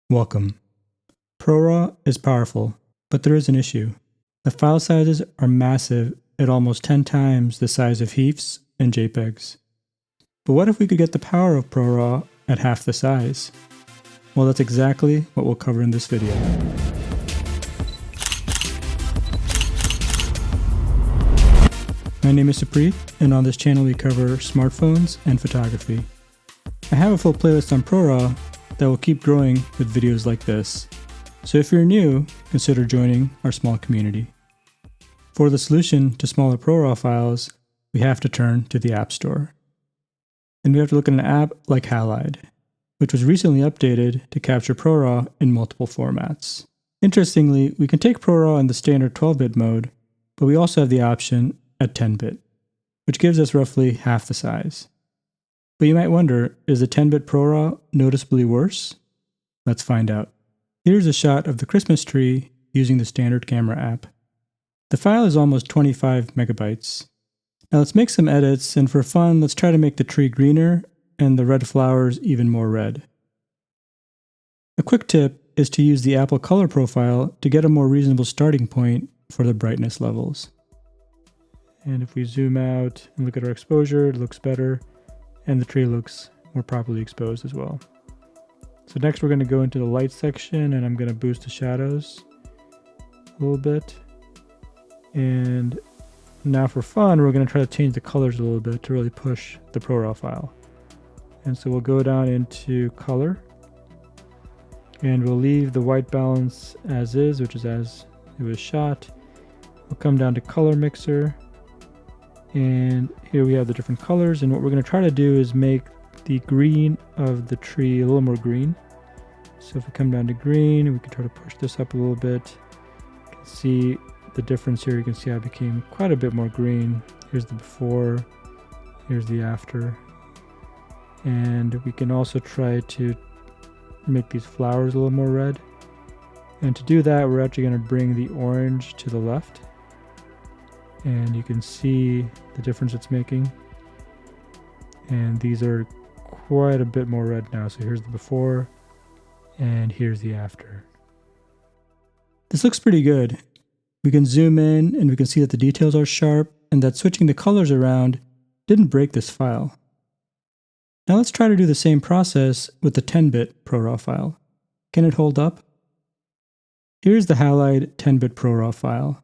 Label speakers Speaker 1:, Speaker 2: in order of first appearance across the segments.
Speaker 1: Welcome. ProRAW is powerful, but there is an issue. The file sizes are massive at almost 10 times the size of HEIFs and JPEGs. But what if we could get the power of ProRAW at half the size? Well, that's exactly what we'll cover in this video. My name is Supreet, and on this channel we cover smartphones and photography. I have a full playlist on ProRAW that will keep growing with videos like this, so if you're new, consider joining our small community. For the solution to smaller ProRAW files, we have to turn to the App Store. And we have to look at an app like Halide, which was recently updated to capture ProRAW in multiple formats. Interestingly, we can take ProRAW in the standard 12-bit mode, but we also have the option at 10-bit, which gives us roughly half the size. But you might wonder, is the 10-bit ProRAW noticeably worse? Let's find out. Here's a shot of the Christmas tree using the standard camera app. The file is almost 25 megabytes. Now let's make some edits, and for fun, let's try to make the tree greener and the red flowers even more red. A quick tip is to use the Apple Color Profile to get a more reasonable starting point for the brightness levels. And if we zoom out and look at our exposure, it looks better. And the tree looks more properly exposed as well. So next we're going to go into the light section, and I'm going to boost the shadows a little bit. And now for fun, we're going to try to change the colors a little bit to really push the ProRAW file. And so we'll go down into color, and we'll leave the white balance as is, which is as it was shot. We'll come down to color mixer. And here we have the different colors, and what we're going to try to do is make the green of the tree a little more green. So if we come down to green, we can try to push this up a little bit. You can see the difference here. You can see how it became quite a bit more green. Here's the before, here's the after. And we can also try to make these flowers a little more red. And to do that, we're actually going to bring the orange to the left. And you can see the difference it's making. And these are quite a bit more red now. So here's the before, and here's the after. This looks pretty good. We can zoom in and we can see that the details are sharp and that switching the colors around didn't break this file. Now let's try to do the same process with the 10-bit ProRAW file. Can it hold up? Here's the Halide 10-bit ProRAW file,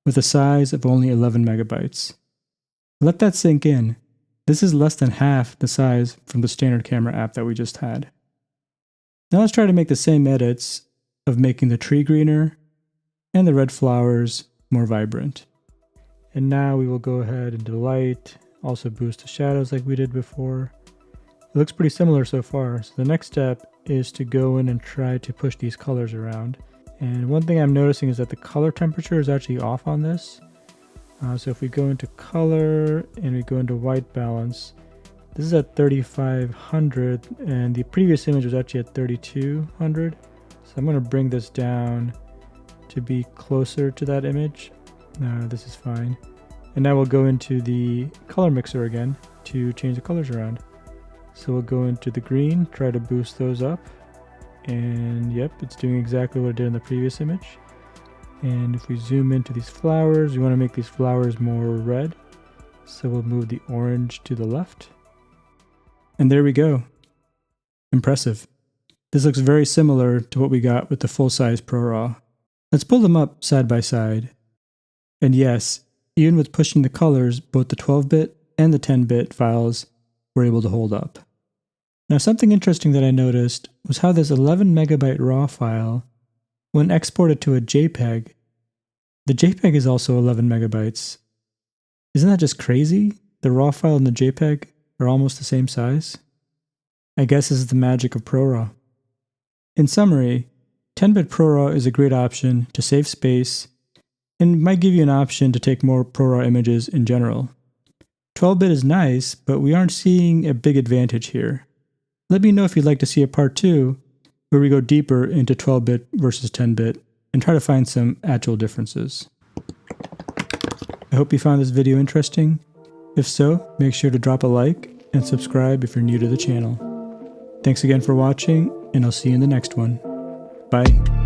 Speaker 1: with a size of only 11 megabytes. Let that sink in. This is less than half the size from the standard camera app that we just had. Now let's try to make the same edits of making the tree greener and the red flowers more vibrant. And now we will go ahead and do light, also boost the shadows like we did before. It looks pretty similar so far. So the next step is to go in and try to push these colors around. And one thing I'm noticing is that the color temperature is actually off on this. So if we go into color and we go into white balance, this is at 3500 and the previous image was actually at 3200. So I'm going to bring this down to be closer to that image. This is fine. And now we'll go into the color mixer again to change the colors around. So we'll go into the green, try to boost those up. And yep, it's doing exactly what it did in the previous image. And if we zoom into these flowers, we want to make these flowers more red. So we'll move the orange to the left. And there we go. Impressive. This looks very similar to what we got with the full-size ProRAW. Let's pull them up side by side. And yes, even with pushing the colors, both the 12-bit and the 10-bit files were able to hold up. Now something interesting that I noticed was how this 11 megabyte RAW file, when exported to a JPEG, the JPEG is also 11 megabytes. Isn't that just crazy? The RAW file and the JPEG are almost the same size? I guess this is the magic of ProRAW. In summary, 10-bit ProRAW is a great option to save space and might give you an option to take more ProRAW images in general. 12-bit is nice, but we aren't seeing a big advantage here. Let me know if you'd like to see a part 2 where we go deeper into 12-bit versus 10-bit and try to find some actual differences. I hope you found this video interesting. If so, make sure to drop a like and subscribe if you're new to the channel. Thanks again for watching, and I'll see you in the next one. Bye.